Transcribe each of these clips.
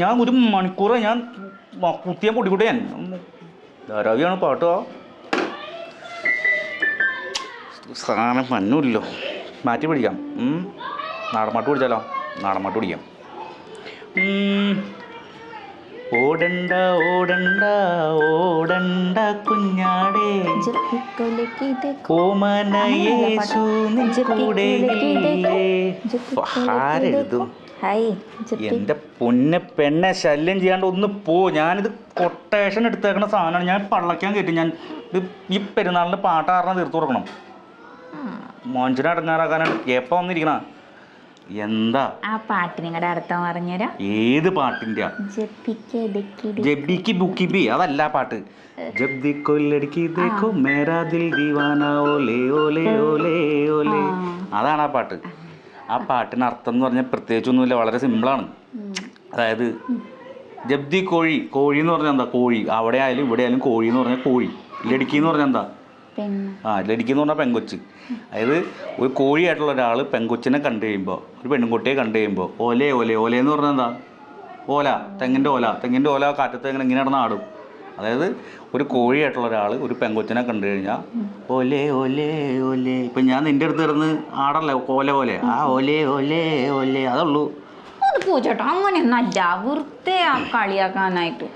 ഞാൻ ഒരു മണിക്കൂർ ഞാൻ കുത്തിയാൻ പൊടിക്കൂട്ടിയാൻ ധാരാവിയാണ് പാട്ടോ. സാധനം മഞ്ഞില്ലല്ലോ, മാറ്റി പിടിക്കാം. നാടൻപാട്ട് പിടിച്ചാലോ? നാടൻപാട്ട് പിടിക്കാം. ഓടണ്ട ഓടണ്ട ഓടണ്ട കുഞ്ഞാടേ, ഓമനയേശു കൂടെ ആരെഴുതും. എൻ്റെ പൊന്നെ പെണ്ണെ ശല്യം ചെയ്യാണ്ട് ഒന്ന് പോ. ഞാനിത് കൊട്ടേഷൻ എടുത്തേക്കണ സാധനമാണ്. ഞാൻ പള്ളക്കാൻ കയറ്റി. ഞാൻ ഇത് ഈ പെരുന്നാളിന് പാട്ടാറിനെ തീർത്തു കൊടുക്കണം. മോഞ്ചിനെ അടങ്ങാറാക്കാനാണ് എപ്പോൾ വന്നിരിക്കണ. എന്താ ആ പാട്ട് നിങ്ങളുടെ അർത്ഥം പറഞ്ഞുതരാം. ഏത് പാട്ടിൻ്റെ? ജബ്ബിക്ക് ബുക്കിബി അതല്ല പാട്ട്. ജബ്ദി കൊല്ലടിക്ക് ദേഖോ മേരാ ദിൽ ദീവാന ഓലേ ഓലേ ഓലേ ഓലേ, അതാണ് ആ പാട്ട്. ആ പാട്ടിന് അർത്ഥം എന്ന് പറഞ്ഞാൽ പ്രത്യേകിച്ചൊന്നുമില്ല, വളരെ സിമ്പിളാണ്. അതായത് ജബ്ദി കോഴി, കോഴി എന്ന് പറഞ്ഞാൽ എന്താ? കോഴി. അവിടെ ആയാലും ഇവിടെ ആയാലും കോഴി എന്ന് പറഞ്ഞാൽ കോഴി. ലടുക്കി എന്ന് പറഞ്ഞാൽ എന്താ? ലടുക്കി എന്ന് പറഞ്ഞാൽ പെങ്കൊച്ച്. അതായത് ഒരു കോഴിയായിട്ടുള്ള ഒരാൾ പെങ്കൊച്ചിനെ കണ്ടു കഴിയുമ്പോൾ, ഒരു പെൺകുട്ടിയെ കണ്ടു കഴിയുമ്പോൾ ഓലേ ഓലേ ഓലേ എന്ന് പറഞ്ഞാൽ എന്താ? ഓല, തെങ്ങിൻ്റെ ഓല. തെങ്ങിൻ്റെ ഓല കാറ്റത്ത് ഇങ്ങനെ നടന്ന് ആടും. അതായത് ഒരു കോഴിയായിട്ടുള്ള ഒരാൾ ഒരു പെങ്കൊച്ചിനെ കണ്ടു കഴിഞ്ഞാൽ ഓലേ ഓലേ ഓലേ. ഇപ്പം ഞാൻ നിൻ്റെ അടുത്ത് കിടന്ന് ആടല്ലേ ഓല ഓലെ, ആ ഓലേ ഓലേ ഓലേ അതുള്ളൂ. അത് പൂച്ചോട്ടോ, അങ്ങനെയൊന്നല്ല, വെറുതെ ആ കളിയാക്കാനായിട്ട്.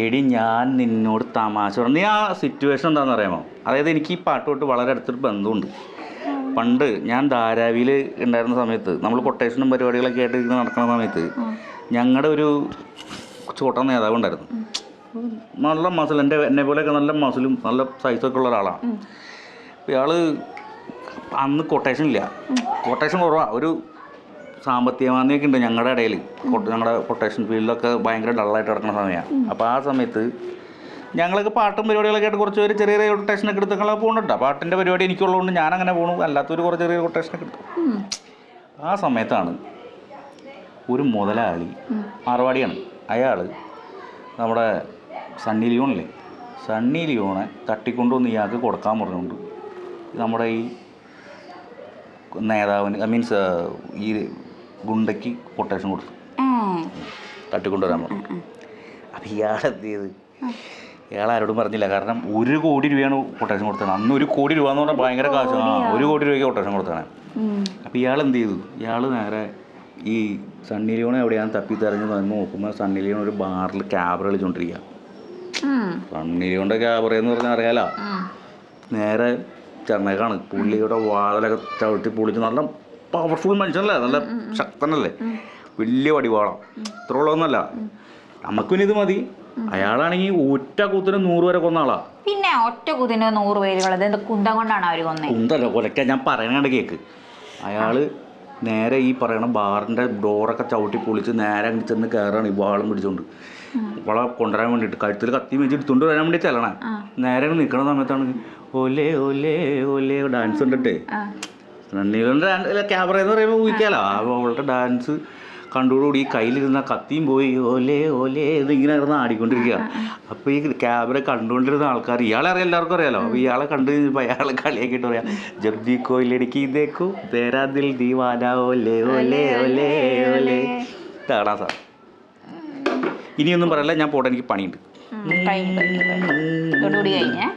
എടി ഞാൻ നിന്നോട് തമാശ പറഞ്ഞു. ആ സിറ്റുവേഷൻ എന്താണെന്ന് അറിയാമോ? അതായത് എനിക്ക് ഈ പാട്ടുമായിട്ട് വളരെ അടുത്തൊരു ബന്ധമുണ്ട്. പണ്ട് ഞാൻ ധാരാവിയിൽ ഉണ്ടായിരുന്ന സമയത്ത്, നമ്മൾ കൊട്ടേഷനും പരിപാടികളൊക്കെ ആയിട്ട് ഇങ്ങനെ നടക്കുന്ന സമയത്ത് ഞങ്ങളുടെ ഒരു ചോട്ട നേതാവ് ഉണ്ടായിരുന്നു. നല്ല മസിൽ, എന്നെ പോലെയൊക്കെ നല്ല മസിലും നല്ല സൈസൊക്കെ ഉള്ള ഒരാളാണ്. ഇയാൾ അന്ന് കൊട്ടേഷൻ ഇല്ല, കൊട്ടേഷൻ കുറവാണ്. ഒരു സാമ്പത്തിക മാന്ദ്യമൊക്കെ ഉണ്ട് ഞങ്ങളുടെ ഇടയിൽ. ഞങ്ങളുടെ കൊട്ടേഷൻ ഫീൽഡിലൊക്കെ ഭയങ്കര ഡള്ളായിട്ട് കിടക്കുന്ന സമയമാണ്. അപ്പോൾ ആ സമയത്ത് ഞങ്ങളൊക്കെ പാട്ടും പരിപാടികളൊക്കെ ആയിട്ട് കുറച്ച് പേര് ചെറിയ ചെറിയ കൊട്ടേഷനൊക്കെ എടുത്തൊക്കെ പോകുന്നുണ്ട്. പാട്ടിൻ്റെ പരിപാടി എനിക്കുള്ളതുകൊണ്ട് ഞാനങ്ങനെ പോകണു, അല്ലാത്തൊരു കുറച്ച് ചെറിയ കൊട്ടേഷനൊക്കെ എടുത്തു. ആ സമയത്താണ് ഒരു മുതലാളി, മാർവാടിയാണ് അയാൾ, നമ്മുടെ സണ്ണി ലിയോണില്ലേ, സണ്ണി ലിയോണെ തട്ടിക്കൊണ്ടുവന്ന് ഇയാൾക്ക് കൊടുക്കാൻ പറഞ്ഞുകൊണ്ട് നമ്മുടെ ഈ നേതാവിന് മീൻസ് ഈ ഗുണ്ടയ്ക്ക് കൊട്ടേഷൻ കൊടുത്തു, തട്ടിക്കൊണ്ടുവരാൻ പറഞ്ഞു. അപ്പം ഇയാളെന്ത് ചെയ്ത്? ഇയാൾ ആരോടും പറഞ്ഞില്ല. കാരണം 1 കോടി രൂപയാണ് കൊട്ടേഷൻ കൊടുത്തത്. അന്ന് 1 കോടി രൂപ എന്ന് പറഞ്ഞാൽ ഭയങ്കര കാശ്. 1 കോടി രൂപയ്ക്ക് കൊട്ടേഷൻ കൊടുത്താണ്. അപ്പോൾ ഇയാൾ എന്ത് ചെയ്തു? ഇയാൾ നേരെ ഈ സണ്ണി ലിയോൺ എവിടെയാണ് തപ്പി തെരഞ്ഞ് വന്ന് നോക്കുമ്പോൾ സണ്ണി ലിയോൺ ഒരു ബാറിൽ ക്യാബറ കളിച്ചുകൊണ്ടിരിക്കുക. സണ്ണി ലിയോണിൻ്റെ ക്യാബറ എന്ന് പറഞ്ഞാൽ അറിയാലോ, നേരെ ചെന്നൈക്കാണ്. പുള്ളിയുടെ വാതിലൊക്കെ ചവിട്ടി പൊളിച്ച്, നല്ല പവർഫുൾ മനുഷ്യനല്ലേ, നല്ല ശക്തനല്ലേ, വലിയ വടിവാളം. ഇത്ര ഉള്ളതൊന്നുമല്ല. നമുക്കിനി ഇത് മതി. അയാളാണെങ്കിൽ ഒറ്റ കുത്തിന് 100 വരെ കൊന്ന ആളാ. പിന്നെ ഒറ്റ കുത്തിന് 100 പേരുകളത് കുന്തം കൊണ്ടാണ് അവർ കൊന്നത്. കുന്തല്ല, കൊലക്ക. ഞാൻ പറയണ കേക്ക്. അയാൾ നേരെ ഈ പറയണ ബാറിൻ്റെ ഡോറൊക്കെ ചവിട്ടി പൊളിച്ച് നേരെ ചെന്ന് കയറാണ് ഈ വാളും പിടിച്ചുകൊണ്ട്. അവളെ കൊണ്ടുവരാൻ വേണ്ടിയിട്ട് കഴുത്തിൽ കത്തി വെച്ച് എടുത്തുകൊണ്ട് വരാൻ വേണ്ടി ചെല്ലണേ. നേരെ നിൽക്കണ സമയത്താണ് ഓലേ ഓലേ ഓലേ ഡാൻസ് കണ്ടിട്ടേ, നീളുടെ ക്യാമറ എന്ന് പറയുമ്പോൾ ഊഹിക്കാലോ. അവളുടെ ഡാൻസ് കണ്ടോടുകൂടി കയ്യിലിരുന്ന കത്തിയും പോയി ഓലേ ഓലേ ഇതിങ്ങനെ ഇരുന്ന് ആടിക്കൊണ്ടിരിക്കുക. അപ്പോൾ ഈ ക്യാമറ കണ്ടുകൊണ്ടിരുന്ന ആൾക്കാർ, ഇയാളെ അറിയാം, എല്ലാവർക്കും അറിയാലോ. അപ്പോൾ ഇയാളെ കണ്ടു കഴിഞ്ഞപ്പോൾ അയാളെ കളിയാക്കിയിട്ട് പറയാം, ജബ്ദി കോയിലടിക്ക് ഇതേക്കു തേരാ ദിൽ ദീവാന ഓലേ ഓലേ ഓലേ ഓലേ. ഇതാടാ സാർ. ഇനിയൊന്നും പറയല്ല, ഞാൻ പോട്ടെ, എനിക്ക് പണിയുണ്ട്. കഴിഞ്ഞേ.